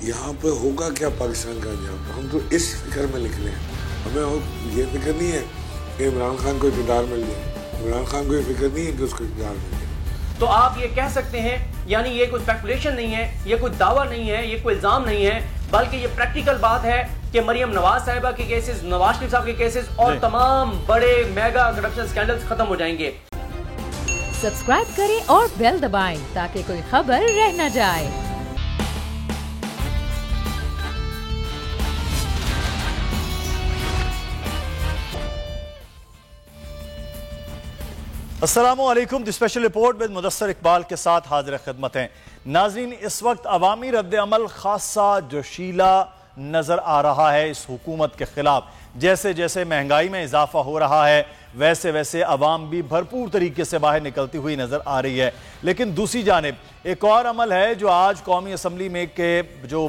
यहाँ पे होगा क्या पाकिस्तान का अंजाम, हम तो इस फिक्र में निकले हैं। हमें ये फिक्र नहीं है कि इमरान खान को इक़्तिदार मिल जाए, इमरान खान को ये फिक्र नहीं है कि उसको इक़्तिदार मिल जाए। तो आप ये कह सकते हैं, यानी ये कोई स्पेकुलेशन नहीं है, ये कोई दावा नहीं है, ये कोई इल्जाम नहीं है, बल्कि ये प्रैक्टिकल बात है कि मरियम नवाज साहिबा के केसेस, नवाज शरीफ साहब के केसेस और तमाम बड़े मेगा करप्शन स्कैंडल्स खत्म हो जाएंगे। सब्सक्राइब करें और बेल दबाएं ताकि कोई खबर रह न जाए। अस्सलामुअलैकुम। The special report with Mudassar Iqbal के साथ हाजिर खिदमत हैं। नाज़रीन, इस वक्त अवामी रद्द अमल खासा जोशीला नज़र आ रहा है इस हुकूमत के खिलाफ। जैसे जैसे महंगाई में इजाफा हो रहा है वैसे वैसे अवाम भी भरपूर तरीके से बाहर निकलती हुई नज़र आ रही है। लेकिन दूसरी जानिब एक और अमल है जो आज कौमी असम्बली में के जो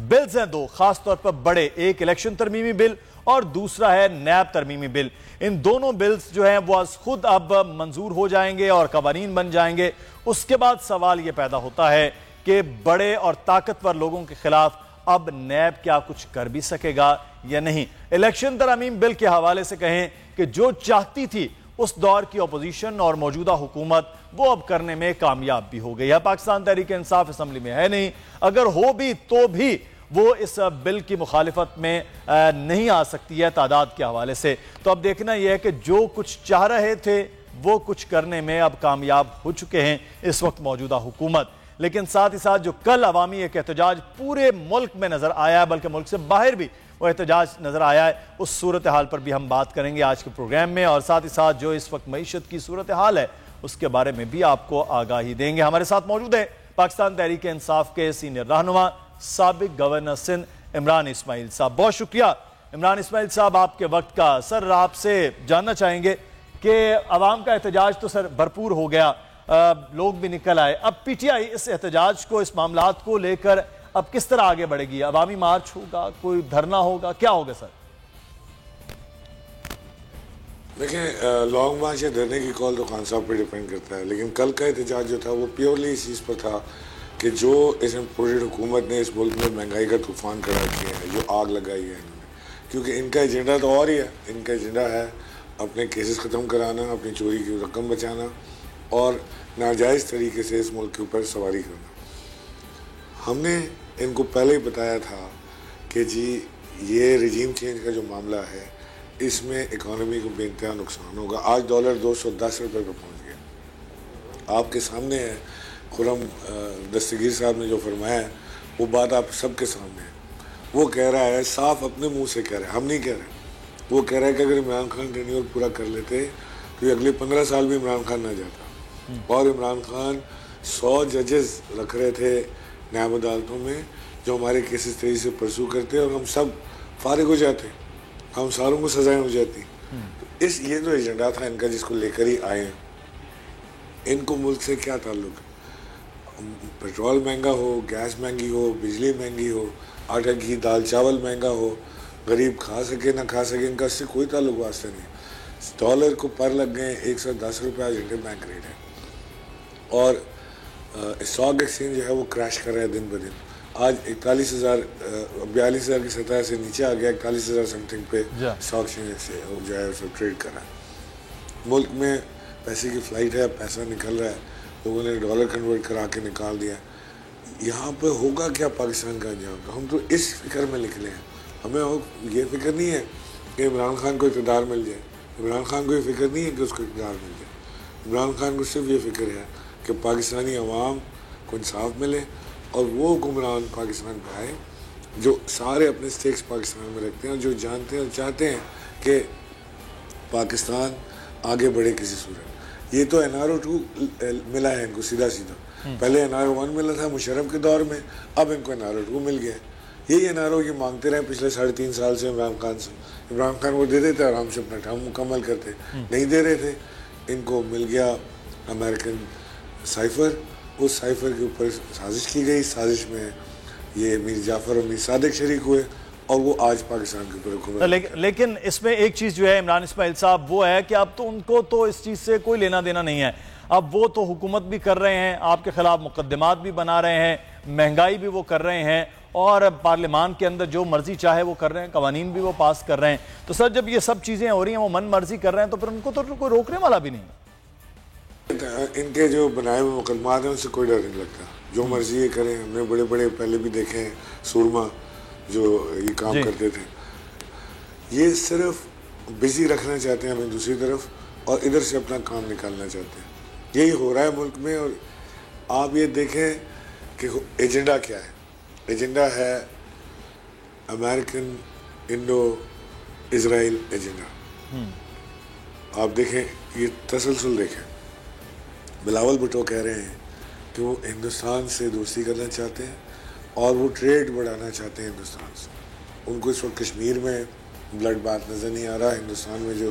बिल्स हैं, दो खास तौर पर बड़े, एक इलेक्शन तरमीमी बिल और दूसरा है नैब तरमीमी बिल। इन दोनों बिल्स जो हैं वो खुद अब मंजूर हो जाएंगे और कवानीन बन जाएंगे। उसके बाद सवाल ये पैदा होता है कि बड़े और ताकतवर लोगों के खिलाफ अब नैब क्या कुछ कर भी सकेगा या नहीं। इलेक्शन तरमीम बिल के हवाले से कहें कि जो चाहती थी उस दौर की अपोजिशन और मौजूदा हुकूमत वो अब करने में कामयाब भी हो गई है। पाकिस्तान तहरीक इंसाफ असम्बली में है नहीं, अगर हो भी तो भी वो इस बिल की मुखालिफत में नहीं आ सकती है तादाद के हवाले से। तो अब देखना यह है कि जो कुछ चाह रहे थे वो कुछ करने में अब कामयाब हो चुके हैं इस वक्त मौजूदा हुकूमत। लेकिन साथ ही साथ जो कल अवामी एक एहतजाज पूरे मुल्क में नजर आया है, बल्कि मुल्क से बाहर भी वो एहतजाज नजर आया है, उस सूरत हाल पर भी हम बात करेंगे आज के प्रोग्राम में। और साथ ही साथ जो इस वक्त मईशत की सूरत हाल है उसके बारे में भी आपको आगाही देंगे। हमारे साथ मौजूद है पाकिस्तान तहरीक इंसाफ के सीनियर रहनुमा साबिक गवर्नर सिंध इमरान इस्माइल साहब। बहुत शुक्रिया इमरान इस्माइल साहब आपके वक्त का। सर, आपसे जानना चाहेंगे कि अवाम का एहतजाज तो सर भरपूर हो गया, लोग भी निकल आए, अब पीटीआई इस एहतजाज को, इस मामलात को लेकर अब किस तरह आगे बढ़ेगी? अवामी मार्च होगा, कोई धरना होगा, क्या होगा सर? देखें, लॉन्ग मार्च या धरने की कॉल तो खान साहब पर डिपेंड करता है, लेकिन कल का एहतजाज जो था वो प्योरली इस चीज़ पर था कि जो इस इम्पोर्टेड हुकूमत ने इस मुल्क में महंगाई का तूफान खड़ा किया है, जो आग लगाई है इन्होंने, क्योंकि इनका एजेंडा तो और ही है। इनका एजेंडा है अपने केसेस ख़त्म कराना, अपनी चोरी की रकम बचाना और नाजायज़ तरीके से इस मुल्क के ऊपर सवारी करना। हमने इनको पहले ही बताया था कि जी ये रिजीम चेंज का जो मामला है इसमें इकॉनमी को बेइंतहा नुकसान होगा। आज डॉलर 210 रुपये पर पहुँच गया। आपके सामने है, खुरम दस्तगीर साहब ने जो फरमाया है वो बात आप सबके सामने है। वो कह रहा है, साफ अपने मुंह से कह रहा है, हम नहीं कह रहे, वो कह रहा है कि अगर इमरान खान टेन्योर पूरा कर लेते तो ये अगले 15 साल भी इमरान खान ना जाता। और इमरान खान 100 जजेस रख रहे थे न्याय अदालतों में जो हमारे केसेस तेजी से परसू करते और हम सब फारिग हो जाते, हम सारों को सजाएं हो जाती। तो ये जो एजेंडा था इनका जिसको लेकर ही आए हैं, इनको मुल्क से क्या ताल्लुक है? पेट्रोल महंगा हो, गैस महंगी हो, बिजली महंगी हो, आटा घी दाल चावल महंगा हो, गरीब खा सके ना खा सके, इनका इससे कोई ताल्लुक वास्ता नहीं। डॉलर को पर लग गए 110 रुपये आज इंडियन बैंक रेट है और स्टॉक एक्सचेंज जो है वो क्रैश कर रहा है दिन ब दिन। आज 42,000 की सतह से नीचे आ गया, 41,000 समथिंग पे स्टॉक एक्सचेंज से जो है सब ट्रेड कर रहा है। मुल्क में पैसे की फ्लाइट है, पैसा निकल रहा है, लोगों ने डॉलर कन्वर्ट करा के निकाल दिया। यहाँ पे होगा क्या पाकिस्तान का अंजाम, तो हम तो इस फिक्र में निकले हैं। हमें ये फिक्र नहीं है कि इमरान खान को इक़्तिदार मिल जाए, इमरान खान को ये फिक्र नहीं है कि उसको इक़्तिदार मिल जाए। इमरान खान को सिर्फ ये फिक्र है कि पाकिस्तानी अवाम को इंसाफ मिले और वो हुक्मरान पाकिस्तान पे आए जो सारे अपने स्टेक्स पाकिस्तान में रखते हैं, जो जानते हैं और चाहते हैं कि पाकिस्तान आगे बढ़े किसी सूरत। ये तो NRO 2 मिला है इनको सीधा सीधा, पहले NRO 1 मिला था मुशर्रफ के दौर में, अब इनको NRO 2 मिल गया। यही NRO ये मांगते रहे पिछले 3.5 साल से इमरान खान से। इमरान खान वो दे देते आराम से अपना काम मुकम्मल करते, नहीं दे रहे थे। इनको मिल गया अमेरिकन साइफर, उस साइफर के ऊपर साजिश की गई, साजिश में ये मीर जाफर और मीर सादिक शरीक हुए और वो आज पाकिस्तान के ऊपर हुकूमत। लेकिन इसमें एक चीज़ जो है इमरान इस्माइल साहब, वो है कि अब तो उनको तो इस चीज़ से कोई लेना देना नहीं है। अब वो तो हुकूमत भी कर रहे हैं, आपके खिलाफ मुकदमात भी बना रहे हैं, महंगाई भी वो कर रहे हैं और पार्लियामान के अंदर जो मर्जी चाहे वो कर रहे हैं, कवानीन भी वो पास कर रहे हैं। तो सर जब ये सब चीज़ें हो रही हैं, वो मन मर्जी कर रहे हैं, तो फिर उनको तो कोई रोकने वाला भी नहीं। इनके जो बनाए हुए मुकदमात हैं उनसे कोई डर नहीं लगता, जो मर्जी ये करें। हमने बड़े बड़े पहले भी देखे हैं सुरमा जो ये काम करते थे। ये सिर्फ बिजी रखना चाहते हैं हमें दूसरी तरफ, और इधर से अपना काम निकालना चाहते हैं। यही हो रहा है मुल्क में। और आप ये देखें कि एजेंडा क्या है। एजेंडा है अमेरिकन इंडो इजराइल एजेंडा। आप देखें, ये तसलसल देखें। बिलावल भुट्टो कह रहे हैं कि वो हिंदुस्तान से दोस्ती करना चाहते हैं और वो ट्रेड बढ़ाना चाहते हैं हिंदुस्तान से। उनको इस वक्त कश्मीर में ब्लड बात नज़र नहीं आ रहा, हिंदुस्तान में जो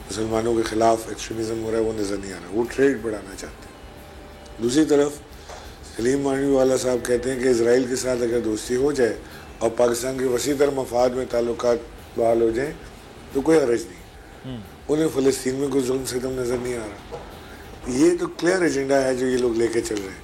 मुसलमानों के ख़िलाफ़ एक्सट्रीमिज़म हो रहा है वो नज़र नहीं आ रहा। वो ट्रेड बढ़ाना चाहते हैं। दूसरी तरफ सलीम मानवीवाला साहब कहते हैं कि इजराइल के साथ अगर दोस्ती हो जाए और पाकिस्तान के वसी तर मफाद में ताल्लुकात बहाल हो जाए तो कोई हरज नहीं। उन्हें फ़लस्तीन में कोई जुल्म सितम नज़र नहीं आ रहा। ये तो क्लियर एजेंडा है जो ये लोग लेके चल रहे हैं।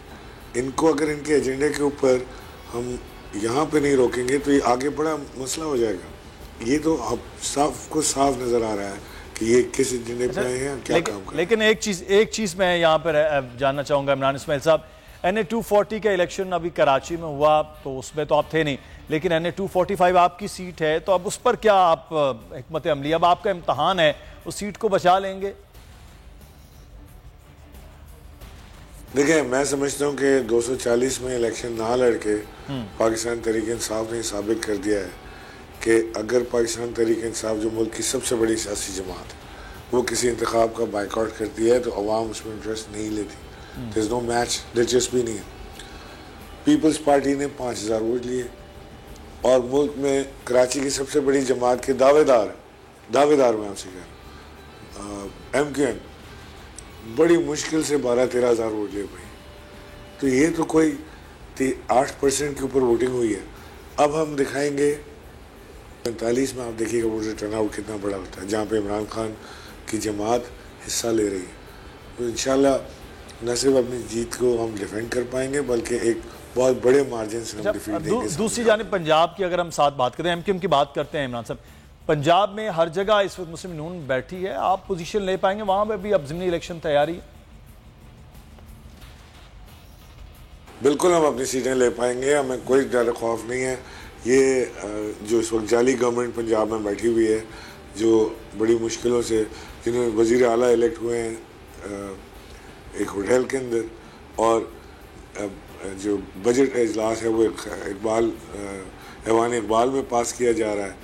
इनको अगर इनके एजेंडे के ऊपर हम यहाँ पे नहीं रोकेंगे तो ये आगे बड़ा मसला हो जाएगा। ये तो अब साफ नज़र आ रहा है कि ये किस एजेंडे पे आए हैं, क्या काम कर। लेकिन एक चीज़ मैं यहाँ पर जानना चाहूँगा इमरान इस्माइल साहब, NA 240 का इलेक्शन अभी कराची में हुआ तो उसमें तो आप थे नहीं, लेकिन NA 245 आपकी सीट है, तो अब उस पर क्या आप हिकमत अमली, अब आपका इम्तहान है, उस सीट को बचा लेंगे? देखिए, मैं समझता हूँ कि 240 में इलेक्शन ना लड़के पाकिस्तान तहरीक इंसाफ ने साबित कर दिया है कि अगर पाकिस्तान तहरीक इंसाफ जो मुल्क की सबसे बड़ी सियासी जमात है वो किसी इंतखाब का बाइकआउट करती है तो अवाम उसमें इंटरेस्ट नहीं लेती। देयर इज नो मैच, दिलचस्पी नहीं है। पीपल्स पार्टी ने 5000 वोट लिए और मुल्क में कराची की सबसे बड़ी जमात के दावेदार मैं आपसे कह रहा हूँ, MQM बड़ी मुश्किल से 12-13 हज़ार वोट ले पाई। तो ये तो कोई 8% के ऊपर वोटिंग हुई है। अब हम दिखाएंगे 45 में, आप देखिएगा वोटर टर्नआउट कितना बड़ा होता है जहाँ पे इमरान खान की जमात हिस्सा ले रही है। तो इंशाल्लाह न सिर्फ अपनी जीत को हम डिफेंड कर पाएंगे बल्कि एक बहुत बड़े मार्जिन से हम डिफीट देंगे। दूसरी जानिब पंजाब की अगर हम साथ बात करें, MQM की बात करते हैं इमरान साहब, पंजाब में हर जगह इस वक्त मुस्लिम नून बैठी है, आप पोजीशन ले पाएंगे वहां पे भी? अब ज़िमनी इलेक्शन तैयारी है? बिल्कुल हम अपनी सीटें ले पाएंगे, हमें कोई डर खौफ नहीं है। ये जो इस वक्त जाली गवर्नमेंट पंजाब में बैठी हुई है, जो बड़ी मुश्किलों से जिन्होंने वज़ीर आला इलेक्ट हुए हैं एक होटल के अंदर, और जो बजट इजलास है वो ऐवान इकबाल में पास किया जा रहा है।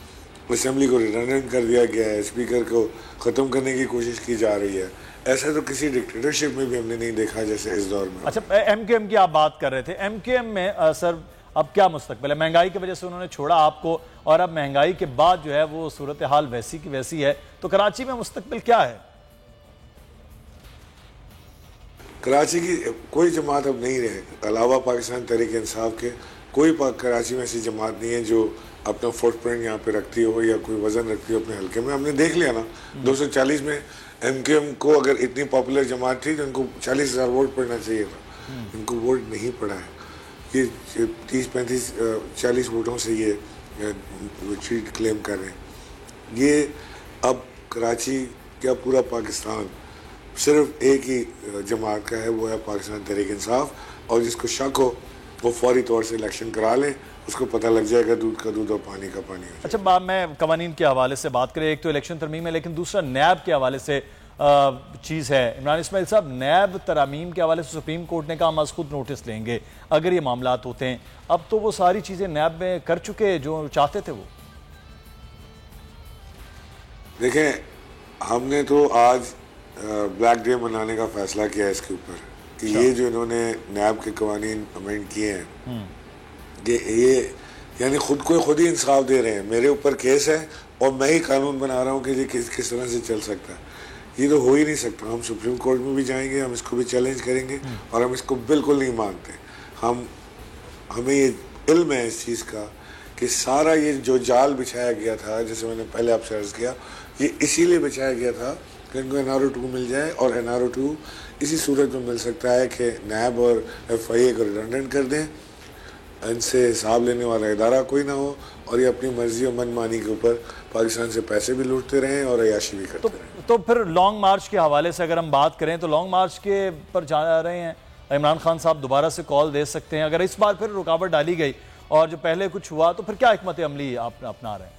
असेंबली को रिडंडेंट कर दिया गया है, स्पीकर को ख़त्म करने की कोशिश की जा रही है। ऐसा तो किसी डिक्टेटरशिप में भी हमने नहीं देखा जैसे इस दौर में। अच्छा, MQM की आप बात कर रहे थे, MQM में सर अब क्या मुस्तकबिल है? महंगाई की वजह से उन्होंने छोड़ा आपको और अब महंगाई के बाद जो है वो सूरत हाल वैसी की वैसी है, तो कराची में मुस्तकबिल क्या है? कराची की कोई जमात अब नहीं रहे, अलावा पाकिस्तान तहरीक इंसाफ के कोई कराची में ऐसी जमात नहीं है जो अपना फुटप्रिंट यहाँ पे रखती हो या कोई वजन रखती हो अपने हल्के में। हमने देख लिया ना 240 में MQM को अगर इतनी पॉपुलर जमात थी तो इनको 40,000 वोट पड़ना चाहिए था, इनको वोट नहीं पड़ा है। ये 30-35-40 वोटों से ये विक्ट्री क्लेम कर रहे हैं। ये अब कराची क्या पूरा पाकिस्तान सिर्फ एक ही जमात का है, वो है पाकिस्तान तहरीक इंसाफ, और जिसको शक हो वो फौरी तौर से इलेक्शन करा ले, उसको पता लग जाएगा दूध का दूध और पानी का पानी। अच्छा, मैं कवानीन के हवाले से बात करें, एक तो इलेक्शन तरमीम है लेकिन दूसरा नैब के हवाले से चीज़ है। इमरान इस्माइल साहब, नैब तरमीम के हवाले से सुप्रीम कोर्ट ने कहा हम खुद नोटिस लेंगे अगर ये मामलात होते हैं। अब तो वो सारी चीज़ें नैब में कर चुके जो चाहते थे वो। देखें, हमने तो आज ब्लैक डे मनाने का फैसला किया है इसके ऊपर कि ये जो इन्होंने नैब के कवानीन अमेंड किए हैं, ये यानी खुद ही इंसाफ दे रहे हैं। मेरे ऊपर केस है और मैं ही कानून बना रहा हूँ कि ये किस तरह से चल सकता है। ये तो हो ही नहीं सकता। हम सुप्रीम कोर्ट में भी जाएंगे, हम इसको भी चैलेंज करेंगे और हम इसको बिल्कुल नहीं मानते। हमें ये इल्म है इस चीज़ का कि सारा ये जो जाल बिछाया गया था, जैसे मैंने पहले आपसे अर्ज़ किया, ये इसीलिए बिछाया गया था कि इनको NRO 2 मिल जाए, और NRO 2 इसी सूरत में मिल सकता है कि नैब और FIA को रिडंडेंट कर दें इनसे हिसाब लेने वाला इदारा कोई ना हो और ये अपनी मर्जी और मनमानी के ऊपर पाकिस्तान से पैसे भी लूटते रहें और अयाशी भी करते रहें। तो फिर लॉन्ग मार्च के हवाले से अगर हम बात करें तो लॉन्ग मार्च के पर जा रहे हैं, इमरान खान साहब दोबारा से कॉल दे सकते हैं अगर इस बार फिर रुकावट डाली गई और जो पहले कुछ हुआ, तो फिर क्या हिकमत अमली आप अपना रहे हैं?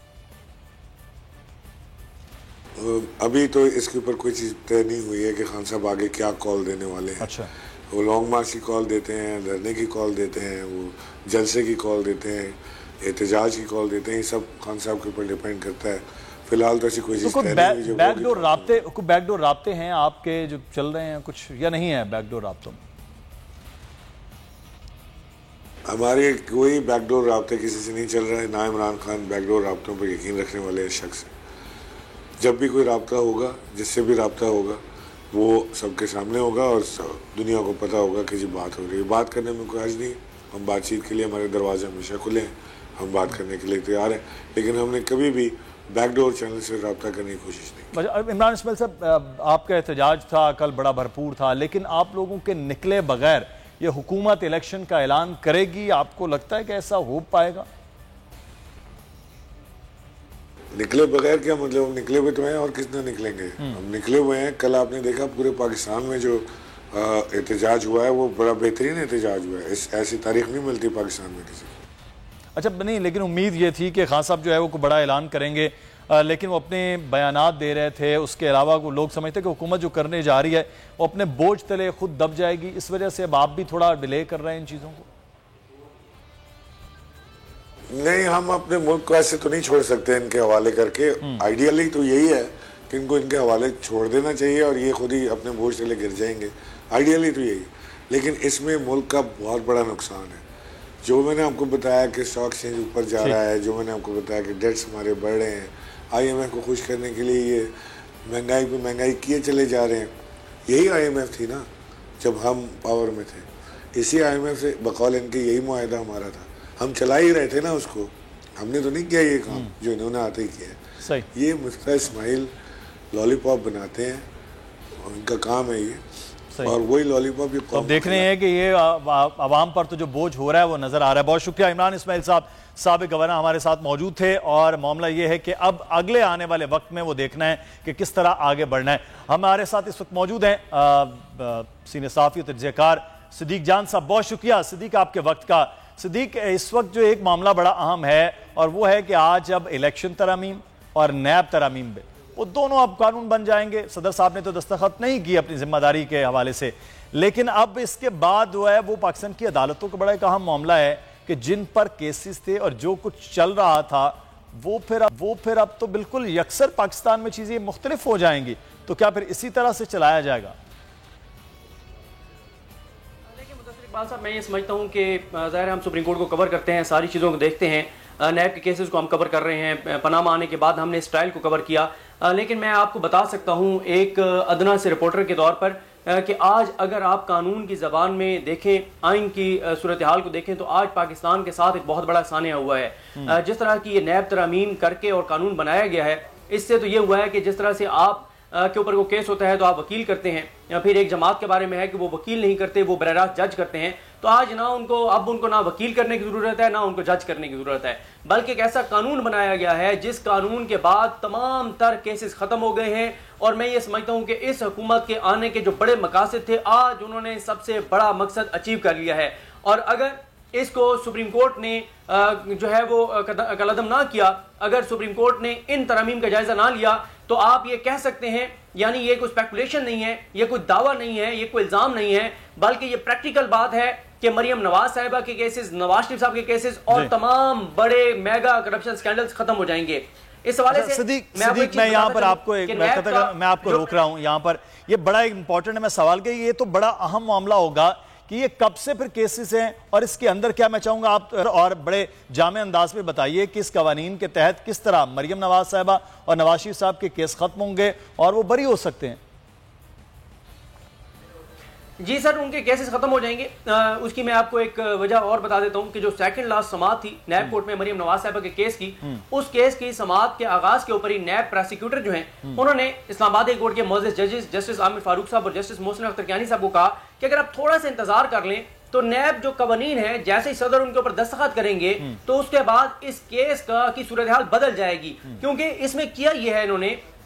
अभी तो इसके ऊपर कोई चीज़ तय नहीं हुई है कि खान साहब आगे क्या कॉल देने वाले हैं। अच्छा, वो लॉन्ग मार्च की कॉल देते हैं, धरने की कॉल देते हैं, वो जलसे की कॉल देते हैं, एहतजाज की कॉल देते हैं, ये सब खान साहब के ऊपर डिपेंड करता है। फिलहाल तो ऐसी कोई चीज़ तय नहीं हुई। बैकडोर राब्ते हैं आपके जो चल रहे हैं कुछ या नहीं है बैकडोर राब्तों में? हमारे कोई बैकडोर राब्ते किसी से नहीं चल रहा है, ना इमरान खान बैकडोर राब्तों पर यकीन रखने वाले शख्स हैं। जब भी कोई राब्ता होगा, जिससे भी राब्ता होगा, वो सबके सामने होगा और दुनिया को पता होगा कि जी बात हो रही है। बात करने में कोई हर्ज नहीं, हम बातचीत के लिए हमारे दरवाजे हमेशा खुले हैं, हम बात करने के लिए तैयार हैं, लेकिन हमने कभी भी बैकडोर चैनल से रब्ता करने की कोशिश नहीं। इमरान इस्माइल साहब, आपका एहतजाज था कल, बड़ा भरपूर था, लेकिन आप लोगों के निकले बगैर ये हुकूमत इलेक्शन का ऐलान करेगी? आपको लगता है कि ऐसा हो पाएगा? निकले बगैर क्या मतलब, हम निकले हुए तो हैं और कितना निकलेंगे। हम निकले हुए हैं। कल आपने देखा पूरे पाकिस्तान में जो एहतजाज हुआ है वो बड़ा बेहतरीन एहतजाज हुआ है। ऐसी तारीख नहीं मिलती पाकिस्तान में किसी को। अच्छा, नहीं, लेकिन उम्मीद ये थी कि खान साहब जो है वो कोई बड़ा ऐलान करेंगे, लेकिन वो अपने बयानात दे रहे थे। उसके अलावा वो लोग समझते कि हुकूमत जो करने जा रही है वो अपने बोझ तले खुद दब जाएगी, इस वजह से अब आप भी थोड़ा डिले कर रहे हैं इन चीज़ों को। नहीं, हम अपने मुल्क को ऐसे तो नहीं छोड़ सकते इनके हवाले करके। आइडियली तो यही है कि इनको इनके हवाले छोड़ देना चाहिए और ये खुद ही अपने बोझ तले गिर जाएंगे। आइडियली तो यही, लेकिन इसमें मुल्क का बहुत बड़ा नुकसान है। जो मैंने आपको बताया कि स्टॉक एक्सचेंज ऊपर जा रहा है, जो मैंने आपको बताया कि डेट्स हमारे बढ़ रहे हैं, IMF को खुश करने के लिए ये महंगाई पे महंगाई किए चले जा रहे हैं। यही IMF थी ना जब हम पावर में थे। इसी IMF से बकौल इनके यही मुआहदा हमारा था, हम चला ही रहे थे ना उसको। हमने तो नहीं किया ये काम जो इन्होंने आते ही किया है। सही, ये मुफ्ता इस्माइल लॉलीपॉप बनाते हैं, उनका काम है ये, और वही लॉलीपॉप ये तो देख रहे हैं कि ये आवाम पर तो जो बोझ हो रहा है वो नजर आ रहा है। बहुत शुक्रिया। इमरान इस्माइल साहब साबिक गवर्नर हमारे साथ मौजूद थे और मामला ये है कि अब अगले आने वाले वक्त में वो देखना है कि किस तरह आगे बढ़ना है। हमारे साथ इस वक्त मौजूद हैं सीनियर सहाफ़ी और तजज़ियाकार सिद्दीक जान साहब। बहुत शुक्रिया सिद्दीक आपके वक्त का। सिद्दीक, इस वक्त जो एक मामला बड़ा अहम है और वो है कि आज अब इलेक्शन तरमीम और नैब तरमीम बिल, वो दोनों अब कानून बन जाएंगे। सदर साहब ने तो दस्तखत नहीं की अपनी जिम्मेदारी के हवाले से, लेकिन अब इसके बाद जो है वो पाकिस्तान की अदालतों का बड़ा एक अहम मामला है कि जिन पर केसेस थे और जो कुछ चल रहा था वो फिर अब तो बिल्कुल यकसर पाकिस्तान में चीजें मुख्तलिफ हो जाएंगी। तो क्या फिर इसी तरह से चलाया जाएगा? साहब, मैं ये समझता हूँ कि ज़ाहिर हम सुप्रीम कोर्ट को कवर करते हैं, सारी चीज़ों को देखते हैं, नैब के केसेस को हम कवर कर रहे हैं, पनामा आने के बाद हमने इस ट्रायल को कवर किया, लेकिन मैं आपको बता सकता हूँ एक अदना से रिपोर्टर के तौर पर कि आज अगर आप कानून की ज़बान में देखें, आइन की सूरत हाल को देखें, तो आज पाकिस्तान के साथ एक बहुत बड़ा सानिया हुआ है। जिस तरह की ये नैब तरमीम करके और कानून बनाया गया है, इससे तो ये हुआ है कि जिस तरह से आप के ऊपर वो केस होता है तो आप वकील करते हैं, या फिर एक जमात के बारे में है कि वो वकील नहीं करते, वो बराह रास्त जज करते हैं, तो आज ना उनको ना वकील करने की जरूरत है, ना उनको जज करने की जरूरत है, बल्कि एक ऐसा कानून बनाया गया है जिस कानून के बाद तमाम तर केसेस खत्म हो गए हैं। और मैं ये समझता हूं कि इस हुकूमत के आने के जो बड़े मकासद थे, आज उन्होंने सबसे बड़ा मकसद अचीव कर लिया है। और अगर इसको सुप्रीम कोर्ट ने जो है वो कलअदम ना किया, अगर सुप्रीम कोर्ट ने इन तरमीम का जायजा ना लिया, तो आप ये कह सकते हैं, यानी ये कोई स्पेकुलेशन नहीं है, ये कोई दावा नहीं है, ये कोई इल्जाम नहीं है, बल्कि ये प्रैक्टिकल बात है कि मरियम नवाज साहिबा के केसेस, नवाज शरीफ साहब के केसेस और तमाम बड़े मेगा करप्शन स्कैंडल्स खत्म हो जाएंगे। इस हवाले से सिद्दीक, मैं यहाँ पर आपको मैं आपको रोक रहा हूँ यहाँ पर, ये बड़ा इंपॉर्टेंट है। मैं सवाल कि ये तो बड़ा अहम मामला होगा कि ये कब से फिर केसेस हैं और इसके अंदर क्या, मैं चाहूंगा आप और बड़े जामे अंदाज में बताइए कि इस कवानीन के तहत किस तरह मरियम नवाज साहिबा और नवाज शरीफ साहब के केस खत्म होंगे और वो बरी हो सकते हैं। जी सर, उनके केसेस खत्म हो जाएंगे। उसकी मैं आपको एक वजह और बता देता हूं कि जो सेकंड लास्ट समाअत थी नैब कोर्ट में मरियम नवाज साहिबा के केस की, उस केस की समाअत के आगाज के ऊपर ही नैब प्रोसिक्यूटर जो हैं उन्होंने इस्लामाबाद कोर्ट के मोअज़्ज़िज़ जजेस जस्टिस आमिर फारूक साहब और जस्टिस मोहसिन अख्तर कियानी साहब को कहा कि अगर आप थोड़ा सा इंतजार कर लें तो नैब जो कवानीन है, जैसे ही सदर उनके ऊपर दस्तखत करेंगे तो उसके बाद इस केस की सूरत हाल बदल जाएगी। क्योंकि इसमें किया यह है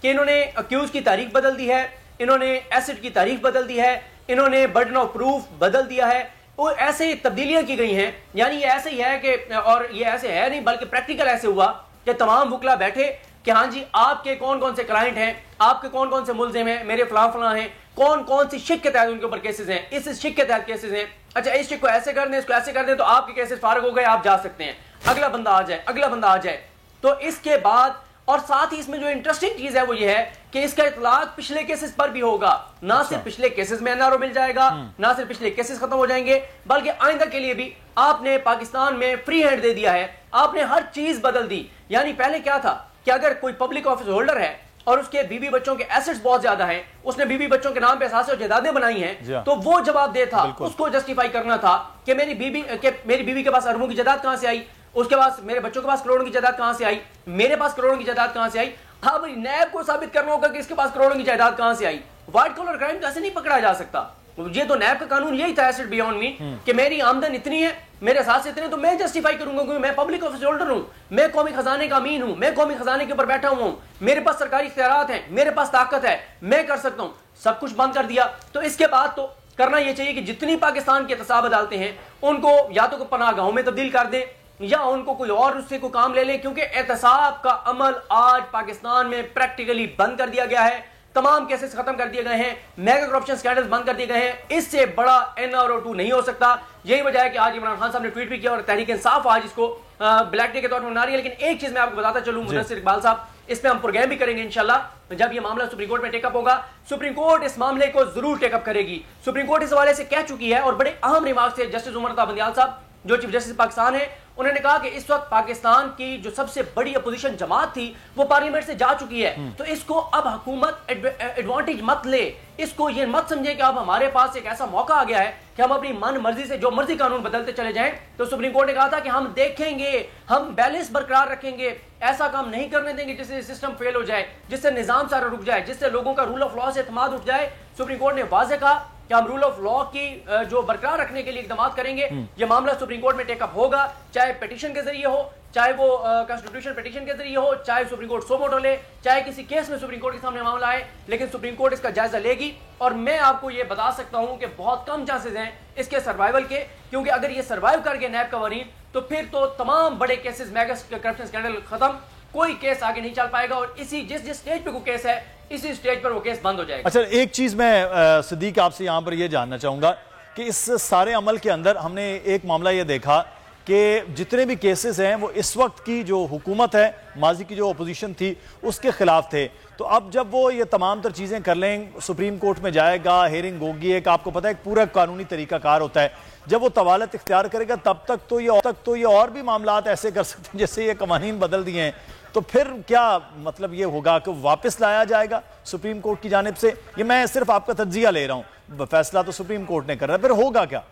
इन्होंने अक्यूज की तारीख बदल दी है, इन्होंने एसिड की तारीख बदल दी है, इन्होंने बर्डन ऑफ प्रूफ बदल दिया है। वो ऐसे तब्दीलियां की गई हैं, यानी ये ऐसे ही है कि, और ये ऐसे है नहीं बल्कि प्रैक्टिकल ऐसे हुआ कि तमाम वकला बैठे कि हाँ जी आपके कौन कौन से क्लाइंट हैं, आपके कौन कौन से मुलजिम हैं, मेरे फलां हैं, कौन कौन सी शिक के तहत उनके ऊपर केसेस हैं, इस शिक के तहत केसेस हैं। अच्छा, इस शिक को ऐसे कर दें, इसको ऐसे कर दें तो आपके केसेस फारग हो गए, आप जा सकते हैं। अगला बंदा आ जाए, अगला बंदा आ जाए। तो इसके बाद और साथ ही इसमें जो इंटरेस्टिंग चीज है वो ये है कि इसका इतलाक पिछले केसेस पर भी होगा। ना सिर्फ पिछले केसेस में एनआरओ मिल जाएगा, ना सिर्फ पिछले केसेस खत्म हो जाएंगे, बल्कि आइंदा के लिए भी आपने पाकिस्तान में फ्री हैंड दे दिया है, आपने हर चीज बदल दी। यानी पहले क्या था कि अगर कोई पब्लिक ऑफिस होल्डर है और उसके बीवी बच्चों के एसेट्स बहुत ज्यादा हैं, उसने बीवी बच्चों के नाम पे असासे और जायदादें बनाई हैं, तो वो जवाबदेह था, उसको जस्टिफाई करना था कि मेरी बीवी के पास अरबों की जायदाद कहां से आई, उसके पास मेरे बच्चों के पास करोड़ों की जायदाद कहां से आई, मेरे पास करोड़ों की जायदाद कहां से आई। हाँ भाई, नैब को साबित करना होगा कि इसके पास करोड़ों की जायदाद कहां से आई। व्हाइट कॉलर क्राइम तो ऐसे नहीं पकड़ा जा सकता। ये तो नैब का कानून यही था, एसेट बियॉन्ड मी, कि मेरी आमदन इतनी है, मेरे साथ से इतने, तो मैं जस्टिफाई करूंगा क्योंकि मैं पब्लिक ऑफिस होल्डर हूं, मैं कौमी खजाने का अमीन हूं, मैं कौमी खजाने के ऊपर बैठा हुआ हूं, मेरे पास सरकारी इख्तियारात हैं, मेरे पास ताकत है, मैं कर सकता हूं। सब कुछ बंद कर दिया। तो इसके बाद तो करना यह चाहिए कि जितनी पाकिस्तान की एहतसाब अदालतें हैं उनको या तो पनाहगाहों में तब्दील कर दें या उनको कोई और उससे कोई काम ले लें, क्योंकि एहतसाब का अमल आज पाकिस्तान में प्रैक्टिकली बंद कर दिया गया है। तमाम केसेस खत्म कर दिए गए हैं, मेगा करप्शन स्कैंडल्स बंद कर दिए गए हैं। इससे बड़ा NRO2 नहीं हो सकता। यही वजह है कि आज इमरान खान साहब ने ट्वीट भी किया और तहरीक इंसाफ आज इसको ब्लैक डे के तौर पर मना रही है। लेकिन एक चीज मैं आपको बताता चलूं मुदस्सिर इकबाल साहब, इस पे हम प्रोग्राम भी करेंगे इंशाल्लाह जब ये मामला सुप्रीम कोर्ट में टेकअप होगा। सुप्रीम कोर्ट इस मामले को जरूर टेकअप करेगी। सुप्रीम कोर्ट इस हवाले से कह चुकी है और बड़े अहम रिमार्क्स थे जस्टिस उमर अता बंदियाल साहब जो चीफ जस्टिस पाकिस्तान है, उन्होंने कहा कि इस वक्त पाकिस्तान की जो सबसे बड़ी अपोजिशन जमात थी वो पार्लियामेंट से जा चुकी है, तो इसको अब हुकूमत एडवांटेज मत ले, इसको ये मत समझे कि अब हमारे पास एक ऐसा मौका आ गया है कि हम अपनी मन मर्जी से जो मर्जी कानून बदलते चले जाएं। तो सुप्रीम कोर्ट ने कहा था कि हम देखेंगे, हम बैलेंस बरकरार रखेंगे, ऐसा काम नहीं करने देंगे जिससे सिस्टम फेल हो जाए, जिससे निजाम सारा रुक जाए, जिससे लोगों का रूल ऑफ लॉ से एतमाद उठ जाए। सुप्रीम कोर्ट ने वाज़ेह कहा कि हम रूल ऑफ लॉ की जो बरकरार रखने के लिए इकदाम करेंगे। यह मामला सुप्रीम कोर्ट में टेकअप होगा, चाहे पिटीशन के जरिए हो, चाहे वो कॉन्स्टिट्यूशन पिटीशन के जरिए हो, चाहे सुप्रीम कोर्ट सो मोटो ले, चाहे किसी केस में सुप्रीम कोर्ट के सामने मामला आए, लेकिन सुप्रीम कोर्ट इसका जायजा लेगी। और मैं आपको ये बता सकता हूं कि बहुत कम चांसेस हैं इसके सर्वाइवल के, क्योंकि अगर ये सर्वाइव कर गए नैब कवानीन तो फिर तो तमाम बड़े केसेस मेगा करप्शन स्कैंडल खत्म, कोई केस आगे नहीं चल पाएगा और इसी जिस स्टेज पे कोई केस है इसी स्टेज पर वो केस बंद हो जाएगा। अच्छा, एक चीज मैं सिद्दीक आपसे यहां पर यह जानना चाहूंगा कि इस सारे अमल के अंदर हमने एक मामला यह देखा कि जितने भी केसेस हैं वो इस वक्त की जो हुकूमत है, माजी की जो अपोजिशन थी उसके खिलाफ थे। तो अब जब वो ये तमाम तर चीज़ें कर लें, सुप्रीम कोर्ट में जाएगा, हेयरिंग होगी, एक आपको पता है एक पूरा कानूनी तरीकाकार होता है, जब वो तवालत इख्तियार करेगा तब तक तो ये और भी मामलात ऐसे कर सकते हैं जैसे ये कवानीन बदल दिए हैं। तो फिर क्या मतलब ये होगा कि वापस लाया जाएगा सुप्रीम कोर्ट की जानिब से? ये मैं सिर्फ आपका तज्जिया ले रहा हूँ, फैसला तो सुप्रीम कोर्ट ने कर रहा है, फिर होगा क्या?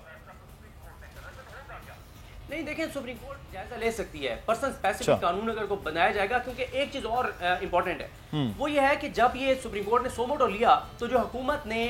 नहीं, देखें, सुप्रीम कोर्ट जायजा ले सकती है, पर्सन स्पेसिफिक कानून अगर को बनाया जाएगा। क्योंकि एक चीज और इंपॉर्टेंट है, वो ये है कि जब ये सुप्रीम कोर्ट ने सोमोटो लिया तो जो हुकूमत ने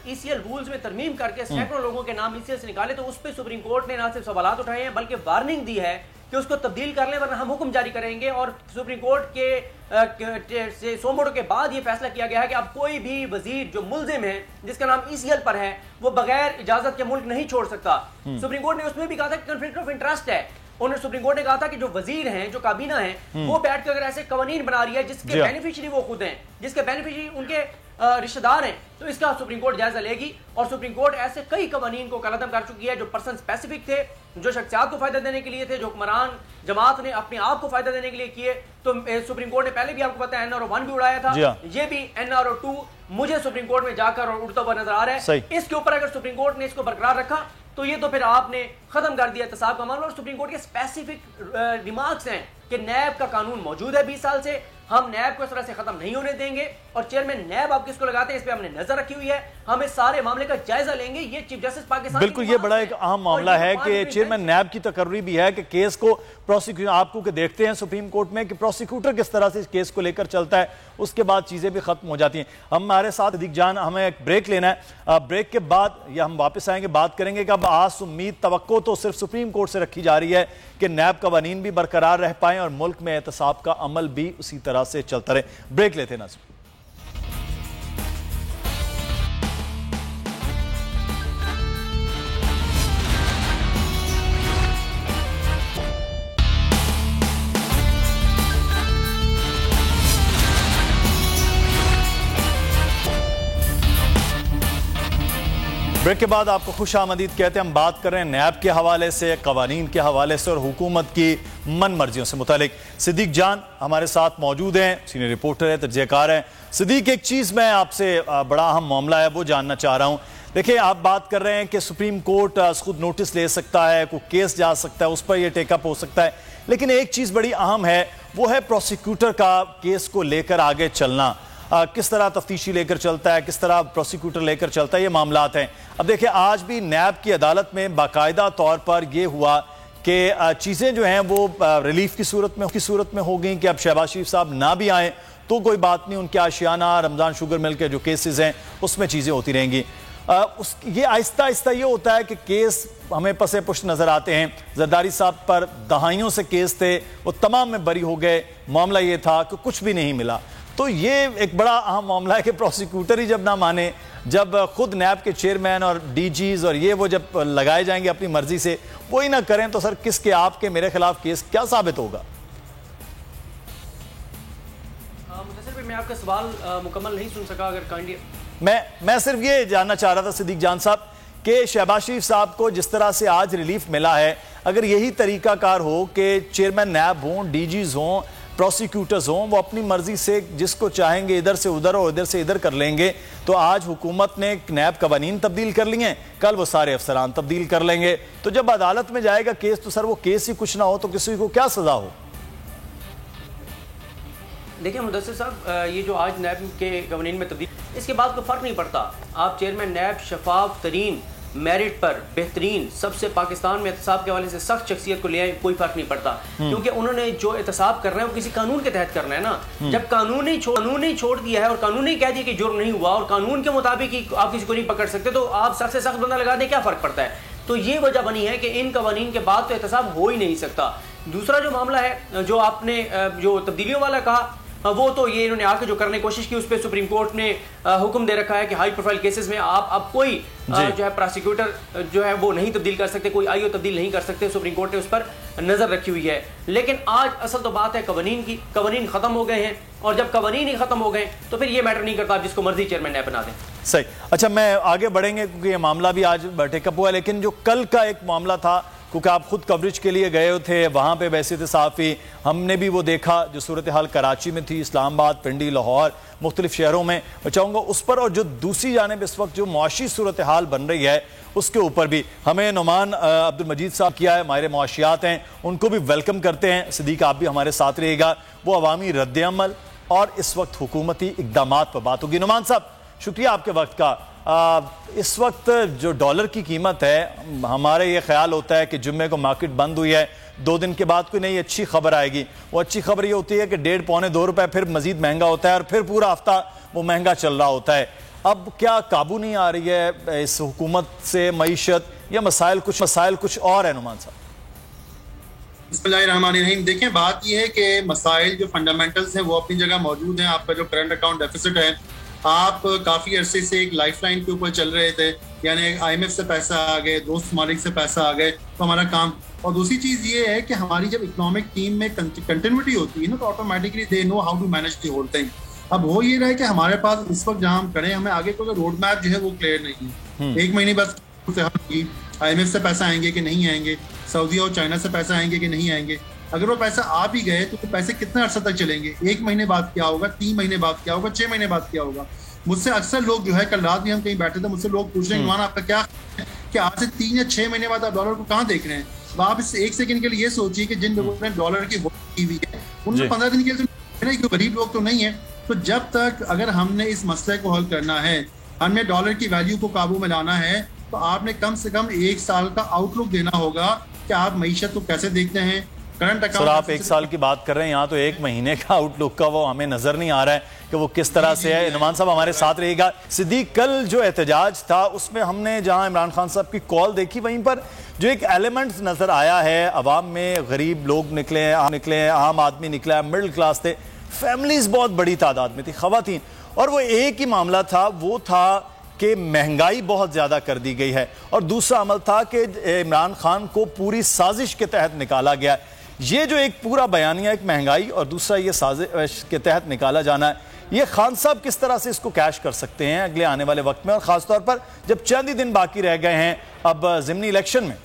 ECL रूल्स में तरमीम करके सैकड़ों लोगों के नाम ECL से निकाले, तो उस पर सुप्रीम कोर्ट ने ना सिर्फ सवालात उठाए हैं बल्कि वार्निंग दी है कि उसको तब्दील कर लें वरना हम हुक्म जारी करेंगे। और सुप्रीम कोर्ट के से सोमोटो के बाद ये फैसला किया गया है कि अब कोई भी वजीर जो मुल्जिम है जिसका नाम ECL पर है वो बगैर इजाजत के मुल्क नहीं छोड़ सकता। सुप्रीम कोर्ट ने उसमें भी कहा था कि कॉन्फ्लिक्ट ऑफ इंटरेस्ट है। उन्होंने सुप्रीम कोर्ट ने कहा था कि जो वजीर हैं, जो काबीना है, वो बैठ कर अगर ऐसे कवानीन बना रही है जिसके बेनिफिशियरी वो खुद हैं, जिसके बेनिफिशियरी उनके रिश्तेदार हैं, तो इसका सुप्रीम कोर्ट जायजा लेगी। और सुप्रीम कोर्ट ऐसे कई कवानीन को कलअदम कर चुकी है जो पर्सन स्पेसिफिक थे, जो शख्सियात को फायदा देने के लिए थे, जो हुक्मरान जमात ने अपने आप को फायदा देने के लिए किए। तो सुप्रीम कोर्ट ने पहले भी आपको पता है NRO1 भी उड़ाया था, ये भी NRO2 मुझे सुप्रीम कोर्ट में जाकर और उड़ता हुआ नजर आ रहा है। इसके ऊपर अगर सुप्रीम कोर्ट ने इसको बरकरार रखा तो ये तो फिर आपने खत्म कर दिया एहतसाब का मामला। और सुप्रीम कोर्ट के स्पेसिफिक रिमार्क्स हैं कि नैब का कानून मौजूद है 20 साल से, हम नैब को इस तरह से खत्म नहीं होने देंगे और चेयरमैन नैब आप किसको लगाते हैं इस पे हमने नजर रखी हुई है। हम इस सारे मामले का जायजा लेंगे। ये चीफ जस्टिस पाकिस्तान बिल्कुल, ये बड़ा एक अहम मामला है कि चेयरमैन नैब की तकर्री भी है कि केस को प्रोसिक्यूटर, आपको कि देखते हैं सुप्रीम कोर्ट में कि प्रोसिक्यूटर किस तरह से इस केस को लेकर चलता है, उसके बाद चीजें भी खत्म हो जाती हैं। हमारे साथ सिद्दीक जान, हमें एक ब्रेक लेना है, ब्रेक के बाद या हम वापस आएंगे, बात करेंगे कि अब आस उम्मीद तवक्को तो सिर्फ सुप्रीम कोर्ट से रखी जा रही है कि नैब कवानीन भी बरकरार रह पाए और मुल्क में एहतसाब का अमल भी उसी तरह से चलता रहे। ब्रेक लेते ना। ब्रेक के बाद आपको खुश आमदीद कहते हैं। हम बात कर रहे हैं नैब के हवाले से, कवानीन के हवाले से और हुकूमत की मन मर्जियों से मुतालिक। सिद्दीक जान हमारे साथ मौजूद हैं, सीनियर रिपोर्टर है, तजज़ियाकार हैं। सिद्दीक, एक चीज़ मैं आपसे, बड़ा अहम मामला है, वो जानना चाह रहा हूँ। देखिए, आप बात कर रहे हैं कि सुप्रीम कोर्ट खुद नोटिस ले सकता है, कोई केस जा सकता है, उस पर यह टेकअप हो सकता है, लेकिन एक चीज़ बड़ी अहम है, वो है प्रोसिक्यूटर का केस को लेकर आगे चलना। किस तरह तफ्तीशी लेकर चलता है, किस तरह प्रोसिक्यूटर लेकर चलता है, ये मामलात हैं। अब देखिए, आज भी नैब की अदालत में बाकायदा तौर पर यह हुआ कि चीज़ें जो हैं वो रिलीफ की सूरत में हो गई कि अब शहबाज शरीफ साहब ना भी आए तो कोई बात नहीं, उनके आशियाना रमज़ान शुगर मिल के जो केसेस हैं उसमें चीज़ें होती रहेंगी। ये आहिस्ता आहिस्ता ये होता है कि केस हमें पसे पुष्ट नजर आते हैं। जरदारी साहब पर दहाइयों से केस थे, वो तमाम में बरी हो गए। मामला ये था कि कुछ भी नहीं मिला। तो ये एक बड़ा अहम मामला है कि प्रोसिक्यूटर ही जब ना माने, जब खुद नैब के चेयरमैन और डीजीज और ये वो जब लगाए जाएंगे अपनी मर्जी से, वो ही ना करें, तो सर किसके, आपके मेरे खिलाफ केस क्या साबित होगा? मैं आपका सवाल मुकम्मल नहीं सुन सका, अगर काइंडली। मैं सिर्फ ये जानना चाह रहा था सिद्दीक जान साहब कि शहबाज शरीफ साहब को जिस तरह से आज रिलीफ मिला है, अगर यही तरीकाकार हो कि चेयरमैन नैब हों, डीजीज हों, प्रोसिक्यूटर्स हों, वो अपनी मर्जी से जिसको चाहेंगे इधर से उधर और इधर से इधर कर लेंगे, तो आज हुकूमत ने नैब कवानीन तब्दील कर लिए हैं, कल वो सारे अफसरान तब्दील कर लेंगे। तो जब अदालत में जाएगा केस, तो सर वो केस ही कुछ ना हो तो किसी को क्या सजा हो? देखिए मुदस्सिर साहब, ये जो आज नैब के कवानीन में तब्दील, इसके बाद कोई फ़र्क नहीं पड़ता। आप चेयरमैन नैब शफाफ तरीन, मेरिट पर बेहतरीन, सबसे पाकिस्तान में एहतसाब के हवाले से सख्त शख्सियत को ले आए, कोई फर्क नहीं पड़ता, क्योंकि उन्होंने जो एहतसाब कर रहे हैं वो किसी कानून के तहत करना है ना। जब कानून ही छोड़ दिया है और कानून ही कह दिया कि जुर्म नहीं हुआ और कानून के मुताबिक ही आप किसी को नहीं पकड़ सकते, तो आप सख्त से सख्त बंदा लगा दें, क्या फर्क पड़ता है? तो ये वजह बनी है कि इन कवानीन के बाद तो एहतसाब हो ही नहीं सकता। दूसरा जो मामला है, जो आपने जो तब्दीलियों वाला कहा, वो तो ये इन्होंने आके जो करने की कोशिश की, उस पर सुप्रीम कोर्ट ने हुक्म दे रखा है कि हाई प्रोफाइल केसेस में आप अब कोई जो है प्रोसिक्यूटर जो है वो नहीं तब्दील कर सकते, कोई आईओ तब्दील नहीं कर सकते। सुप्रीम कोर्ट ने उस पर नजर रखी हुई है। लेकिन आज असल तो बात है कवानीन की। कवानीन खत्म हो गए हैं और जब कवानीन ही खत्म हो गए तो फिर ये मैटर नहीं करता आप जिसको मर्जी चेयरमैन नैब बना दें। सही। अच्छा, मैं आगे बढ़ेंगे क्योंकि ये मामला भी आज टेकअप हुआ, लेकिन जो कल का एक मामला था, क्योंकि आप खुद कवरेज के लिए गए थे, वहाँ पे वैसे थे सहाफ़ी, हमने भी वो देखा जो सूरत हाल कराची में थी, इस्लामाबाद, पिंडी, लाहौर, मुख्तलिफ शहरों में। मैं चाहूँगा उस पर, और जो दूसरी जानिब इस वक्त जो मुआशी सूरत हाल बन रही है उसके ऊपर भी हमें नुमान अब्दुल मजीद साहब किया है, माहिर मुआशियात हैं, उनको भी वेलकम करते हैं। सिद्दीक, आप भी हमारे साथ रहिएगा। वो अवामी रद्द-ए-अमल और इस वक्त हुकूमती इक़दामात पर बात होगी। नुमान साहब, शुक्रिया आपके वक्त का। इस वक्त जो डॉलर की कीमत है, हमारे ये ख्याल होता है कि जुम्मे को मार्केट बंद हुई है, 2 दिन के बाद कोई नई अच्छी खबर आएगी। वो अच्छी खबर ये होती है कि 1.5 पौने 2 रुपए फिर मजीद महंगा होता है और फिर पूरा हफ्ता वो महंगा चल रहा होता है। अब क्या काबू नहीं आ रही है इस हुकूमत से मईशत, या मसाइल कुछ और है? नुमान साहब, बिस्मिल्लाहिर्रहमानिर्रहीम। देखें, बात यह है कि मसाइल जो फंडामेंटल्स हैं वो अपनी जगह मौजूद हैं। आपका जो करंट अकाउंट डेफिसिट है, आप काफ़ी अरसे से एक लाइफलाइन के ऊपर चल रहे थे, यानी IMF से पैसा आ गए, दोस्त ममालिक से पैसा आ गए, तो हमारा काम। और दूसरी चीज़ ये है कि हमारी जब इकोनॉमिक टीम में कंटिन्यूटी होती है ना, तो automatically they know how to manage the whole thing. अब हो ये रहा है कि हमारे पास इस वक्त जहाँ हम खड़े, हमें आगे कोई रोड मैप जो है वो क्लियर नहीं है। 1 महीने बाद IMF से पैसा आएंगे कि नहीं आएंगे, सऊदी और चाइना से पैसा आएंगे कि नहीं आएंगे। अगर वो पैसा आ भी गए तो पैसे कितने अर्सा तक चलेंगे? 1 महीने बाद क्या होगा, 3 महीने बाद क्या होगा, 6 महीने बाद क्या होगा? मुझसे अक्सर लोग जो है, कल रात भी हम कहीं बैठे थे, मुझसे लोग पूछ रहे हैं, मान आपका क्या कि आज से 3 या 6 महीने बाद आप डॉलर को कहाँ देख रहे हैं? अब आप इस 1 सेकंड के लिए ये सोचिए कि जिन लोगों ने डॉलर की होल्ड की हुई है, उनको 15 दिन के लिए है कि गरीब लोग तो नहीं है। तो जब तक अगर हमने इस मसले को हल करना है, हमने डॉलर की वैल्यू को काबू में लाना है, तो आपने कम से कम 1 साल का आउटलुक देना होगा कि आप मईशत को कैसे देखते हैं। करंट अकाउंट, सर आप 1 साल की बात कर रहे हैं, यहाँ तो 1 महीने का आउटलुक का वो हमें नजर नहीं आ रहा है कि वो किस तरह से है। नुमान साहब हमारे साथ रहिएगा। सिद्दीक, कल जो एहतजाज था उसमें हमने जहाँ इमरान खान साहब की कॉल देखी, वहीं पर जो एक एलिमेंट नजर आया है, अवाम में गरीब लोग निकले, आम आदमी निकला, मिडिल क्लास थे, फैमिलीज बहुत बड़ी तादाद में थी, खवातीन, और वो एक ही मामला था, वो था कि महंगाई बहुत ज्यादा कर दी गई है, और दूसरा अमल था कि इमरान खान को पूरी साजिश के तहत निकाला गया। ये जो एक पूरा बयानिया, एक महंगाई और दूसरा ये साजिश के तहत निकाला जाना है, ये खान साहब किस तरह से इसको कैश कर सकते हैं अगले आने वाले वक्त में, और खासतौर पर जब चंद ही दिन बाकी रह गए हैं अब ज़िमनी इलेक्शन में?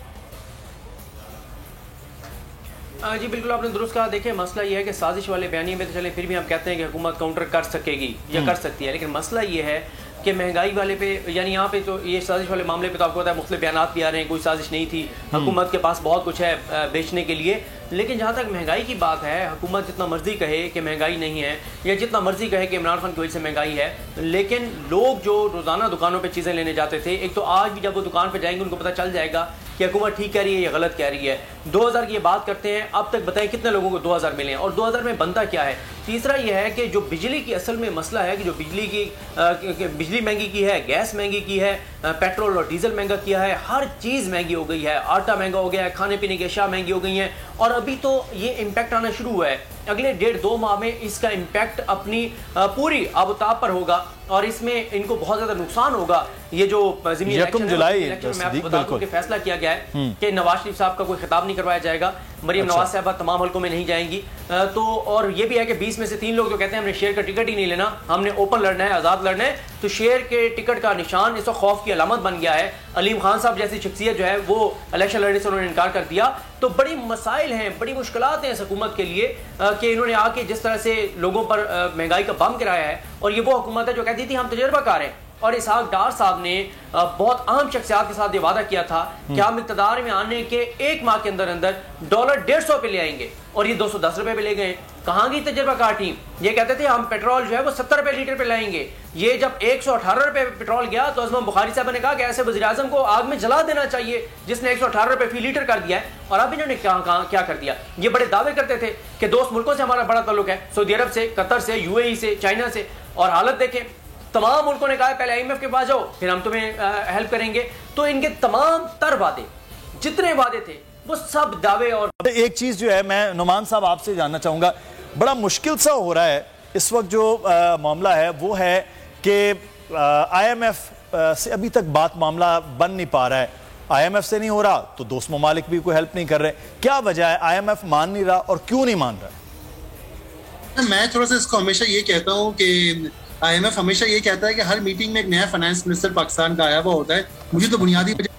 जी बिल्कुल आपने दुरुस्त कहा। देखिए मसला ये है कि साजिश वाले बयानी में तो चले फिर भी हम कहते हैं कि हुकूमत काउंटर कर सकेगी या कर सकती है, लेकिन मसला ये है कि महंगाई वाले पे, यानी यहाँ पे तो ये साजिश वाले मामले पे तो आपको पता है मुख्तलिफ बयानात भी आ रहे हैं, कोई साजिश नहीं थी, हुकूमत के पास बहुत कुछ है बेचने के लिए। लेकिन जहाँ तक महंगाई की बात है, हुकूमत जितना मर्जी कहे कि महंगाई नहीं है, या जितना मर्जी कहे कि इमरान खान की वजह से महंगाई है, लेकिन लोग जो रोज़ाना दुकानों पर चीज़ें लेने जाते थे, एक तो आज भी जब वो दुकान पर जाएंगे उनको पता चल जाएगा कि हुकूमत ठीक कह रही है या गलत कह रही है। 2000 की ये बात करते हैं, अब तक बताएं कितने लोगों को 2000 मिले हैं और 2000 में बनता क्या है। तीसरा यह है कि जो बिजली की असल में मसला है कि जो बिजली महंगी की है, गैस महंगी की है, पेट्रोल और डीजल महंगा किया है, हर चीज़ महंगी हो गई है, आटा महंगा हो गया है, खाने पीने की अशिया महंगी हो गई हैं, और अभी तो ये इम्पैक्ट आना शुरू हुआ है। अगले 1.5-2 माह में इसका इम्पैक्ट अपनी पूरी आबोताब पर होगा और इसमें इनको बहुत ज्यादा नुकसान होगा। ये जो जुलाई फैसला किया गया है कि नवाज शरीफ साहब का कोई खिताब नहीं करवाया जाएगा, मरियम नवाज साहबा तमाम हल्कों में नहीं जाएंगी, तो और ये भी है कि 20 में से 3 लोग जो कहते हैं हमने शेयर का टिकट ही नहीं लेना, हमने ओपन लड़ना है, आजाद लड़ना है, तो शेयर के टिकट का निशान इस वक्त खौफ की अलामत बन गया है। अलीम खान साहब जैसी शख्सियत जो है वो इलेक्शन लड़ने से उन्होंने इनकार कर दिया। तो बड़ी मसाइल हैं, बड़ी मुश्किलात हैं इस हुकूमत के लिए कि इन्होंने आके जिस तरह से लोगों पर महंगाई का बम गिराया है, और ये वो हुकूमत है जो कहती थी हम तजर्बाकार हैं। और इसहाक डार साहब ने बहुत अहम शख्सियात के साथ ये वादा किया था कि हम इक़्तिदार में आने के 1 माह के अंदर अंदर $150 पे ले आएंगे, और ये 210 रुपए पे ले गए। कहाँ की तजर्बाकार टीम? ये कहते थे हम पेट्रोल जो है वो 70 रुपए लीटर पे लाएंगे। ये जब 118 रुपए पेट्रोल गया तो अज़म बुखारी साहब ने कहा कि ऐसे वज़ीर आज़म को आग में जला देना चाहिए जिसने 118 रुपए फी लीटर कर दिया है। और अब इन्होंने क्या कर दिया? ये बड़े दावे करते थे कि दोस्त मुल्कों से हमारा बड़ा ताल्लुक है, सऊदी अरब से, कतर से, UAE से, चाइना से, और हालत देखें तमाम मुल्कों ने कहा पहले IMF के पास जाओ फिर हम तुम्हें हेल्प करेंगे। तो इनके तमाम तर वादे, जितने वादे थे वो सब दावे। और एक चीज जो है मैं नुमान साहब आपसे जानना चाहूंगा, बड़ा मुश्किल सा हो रहा है इस वक्त जो मामला है वो है कि IMF से अभी तक बात मामला बन नहीं पा रहा है। IMF से नहीं हो रहा तो दोस्त ममालिक भी कोई हेल्प नहीं कर रहे। क्या वजह है? IMF मान नहीं रहा और क्यों नहीं मान रहा? मैं थोड़ा सा इसको हमेशा ये कहता हूँ कि IMF हमेशा ये कहता है कि हर मीटिंग में एक नया फाइनेंस मिनिस्टर पाकिस्तान का आया हुआ होता है। मुझे तो बुनियादी वजह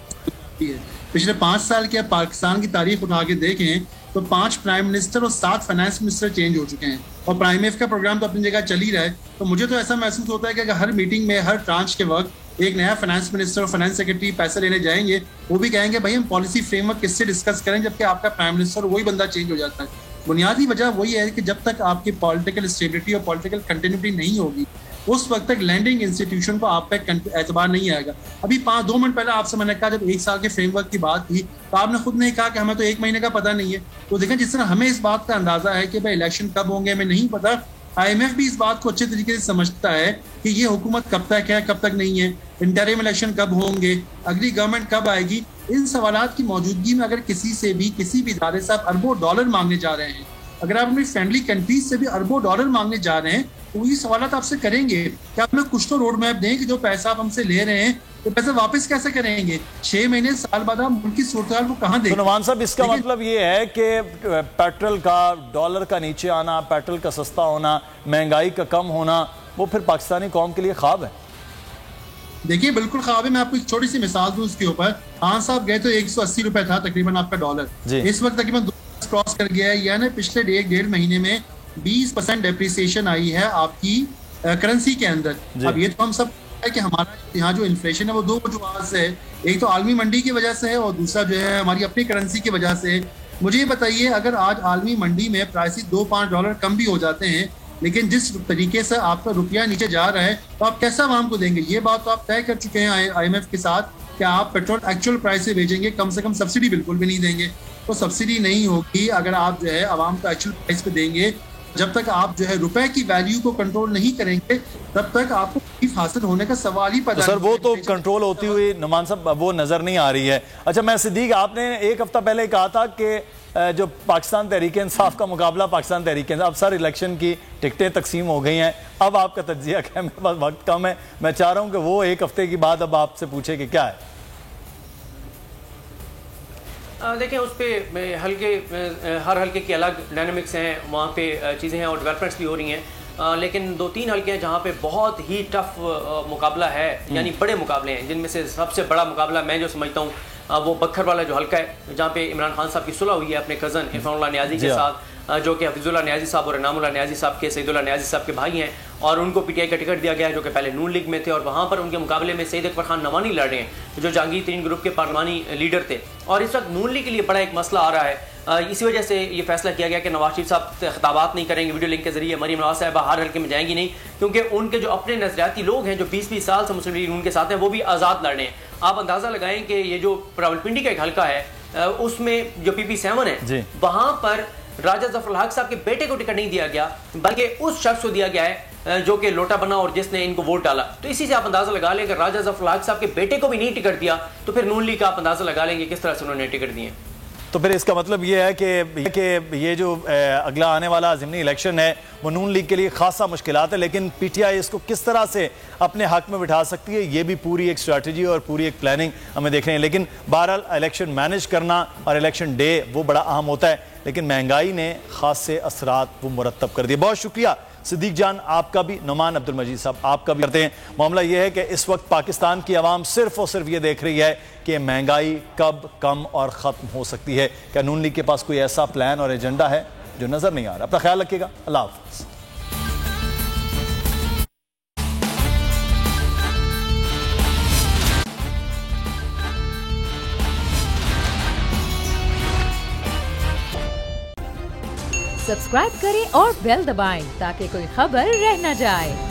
है पिछले 5 साल के पाकिस्तान की तारीख उठा के देखें तो 5 प्राइम मिनिस्टर और 7 फाइनेंस मिनिस्टर चेंज हो चुके हैं, और IMF का प्रोग्राम तो अपनी जगह चल ही रहा है। तो मुझे तो ऐसा महसूस होता है कि अगर हर मीटिंग में हर ट्रांच के वक्त एक नया फाइनेंस मिनिस्टर और फाइनेंस सेक्रेटरी पैसे लेने जाएंगे, वो भी कहेंगे भाई हम पॉलिसी फ्रेमवर्क किससे डिस्कस करें, जबकि आपका प्राइम मिनिस्टर वही बंदा चेंज हो जाता है। बुनियादी वजह वही है कि जब तक आपकी पॉलिटिकल स्टेबिलिटी और पॉलिटिकल कंटिन्यूटी नहीं होगी उस वक्त तक लैंडिंग इंस्टीट्यूशन को आप पे एतबार नहीं आएगा। अभी 2 मिनट पहले आपसे मैंने कहा जब 1 साल के फ्रेमवर्क की बात की तो आपने खुद नहीं कहा कि हमें तो 1 महीने का पता नहीं है। तो देखें जिस तरह हमें इस बात का अंदाजा है कि भाई इलेक्शन कब होंगे हमें नहीं पता, IMF भी इस बात को अच्छे तरीके से समझता है कि ये हुकूमत कब तक है कब तक नहीं है, इंटरिम इलेक्शन कब होंगे, अगली गवर्नमेंट कब आएगी। इन सवालात की मौजूदगी में अगर किसी से भी किसी भी इदारे से आप अरबों डॉलर मांगने जा रहे हैं, अगर आप अपनी फ्रेंडली कंट्रीज से भी अरबों डॉलर मांगने जा रहे हैं तो ये सवाल आपसे करेंगे कि आप हमें कुछ तो रोड मैप दें कि जो पैसा आप हमसे ले रहे हैं तो पैसा वापस कैसे करेंगे। 6 महीने साल बाद आप मुल्क की सूरत को कहाँ देंगे? तो नुमान साहब इसका मतलब ये है कि पेट्रोल का डॉलर का नीचे आना, पेट्रोल का सस्ता होना, महंगाई का कम होना, वो फिर पाकिस्तानी कौम के लिए ख्वाब है? देखिए बिल्कुल ख्वाब है। मैं आपको एक छोटी सी मिसाल दूं उसके ऊपर। खान साहब गए तो 180 रुपए था तकरीबन आपका डॉलर, इस वक्त तकरीबन 2 क्रॉस कर गया है, यानी पिछले 1.5 महीने में 20% डेप्रिसिएशन आई है आपकी करेंसी के अंदर। अब ये तो हम सब है कि हमारा यहाँ जो इन्फ्लेशन है वो 2 वजूहात से है, एक तो आलमी मंडी की वजह से है और दूसरा जो है हमारी अपनी करेंसी की वजह से है। मुझे ये बताइए अगर आज आलमी मंडी में प्राइसेस $2-5 कम भी हो जाते हैं लेकिन जिस तरीके से आपका रुपया नीचे जा रहा है तो आप कैसा आवाम को देंगे? ये बात तो आप तय कर चुके हैं IMF के साथ कि आप पेट्रोल एक्चुअल प्राइस से भेजेंगे, कम से कम सब्सिडी बिल्कुल भी नहीं देंगे। तो सब्सिडी नहीं होगी अगर आप जो है आवाम को एक्चुअल प्राइस पे देंगे। जब तक आप जो है रुपए की वैल्यू को कंट्रोल नहीं करेंगे तब तक आपको रिलीफ हासिल होने का सवाल ही पैदा तो सर वो तो कंट्रोल होती हुई नुमान साहब वो नजर नहीं आ रही है। अच्छा, मैं सिद्दीक, आपने एक हफ्ता पहले कहा था कि जो पाकिस्तान तहरीक इंसाफ का मुकाबला पाकिस्तान तहरीक इंसाफ, अब सर इलेक्शन की टिकटें तकसीम हो गई हैं, अब आपका तज्जिया क्या है? मेरे पास वक्त कम है, मैं चाह रहा हूं कि वो एक हफ्ते की बाद अब आपसे पूछे कि क्या है। देखिए, उस पर हर हल्के की अलग डायनामिक्स हैं, वहाँ पे चीज़ें हैं और डेवलपमेंट्स भी हो रही हैं, लेकिन 2-3 हल्के हैं जहाँ पे बहुत ही टफ मुकाबला है, यानी बड़े मुकाबले हैं, जिनमें से सबसे बड़ा मुकाबला मैं जो समझता हूँ वो बखर वाला जो हल्का है, जहाँ पे इमरान खान साहब की सुलह हुई है अपने कज़न इरफानुल्लाह नियाज़ी के साथ, जो कि हफीजुल्लाह नियाज़ी साहब और इनामुल्लाह नियाज़ी साहब के सईदुल्लाह नियाज़ी साहब के भाई हैं, और उनको PTI का टिकट दिया गया है जो कि पहले नून लीग में थे, और वहाँ पर उनके मुकाबले में सईद अकबर खान नवानी लड़ रहे हैं जो जहांगीर तरीन ग्रुप के पार्लिमानी लीडर थे। और इस वक्त नून लीग के लिए बड़ा एक मसला आ रहा है, इसी वजह से ये फैसला किया गया कि नवाज शरीफ साहब खिताबात नहीं करेंगे वीडियो लिंक के जरिए, मरीम नवाज साहबा हर हल्के में जाएंगी नहीं, क्योंकि उनके जो अपने नजरियाती लोग हैं जो 20-20 साल से मुस्लिम लीग नून के साथ हैं वो भी आज़ाद लड़ रहे हैं। आप अंदाज़ा लगाएं कि ये जो रावलपिंडी का एक हल्का है उसमें जो PP7 है वहाँ पर राजा जफर हक साहब के बेटे को टिकट नहीं दिया गया, बल्कि उस शख्स को दिया गया है जो कि लोटा बना और जिसने इनको वोट डाला। तो इसी से आप अंदाजा लगा लें कि राजा जफर हक साहब के बेटे को भी नहीं टिकट दिया, तो फिर नून लीग का आप अंदाजा लगा लेंगे किस तरह से उन्होंने टिकट दिए। तो फिर इसका मतलब ये है कि ये जो अगला आने वाला ज़िमनी इलेक्शन है वो नून लीग के लिए खासा मुश्किलात है, लेकिन PTI इसको किस तरह से अपने हक में बिठा सकती है ये भी पूरी एक स्ट्रैटेजी और पूरी एक प्लानिंग हमें देखनी है। लेकिन बहरहाल इलेक्शन मैनेज करना और इलेक्शन डे वो बड़ा अहम होता है, लेकिन महंगाई ने खास से असरात वो मुरतब कर दिए। बहुत शुक्रिया सिद्दीक जान आपका भी, नुमान अब्दुल मजीद साहब आपका भी करते हैं। मामला यह है कि इस वक्त पाकिस्तान की आवाम सिर्फ और सिर्फ ये देख रही है कि महंगाई कब कम और ख़त्म हो सकती है। क्या नून लीग के पास कोई ऐसा प्लान और एजेंडा है जो नज़र नहीं आ रहा? अपना ख्याल रखिएगा, अल्लाह हाफ़िज़। सब्सक्राइब करें और बेल दबाएं ताकि कोई खबर रह न जाए।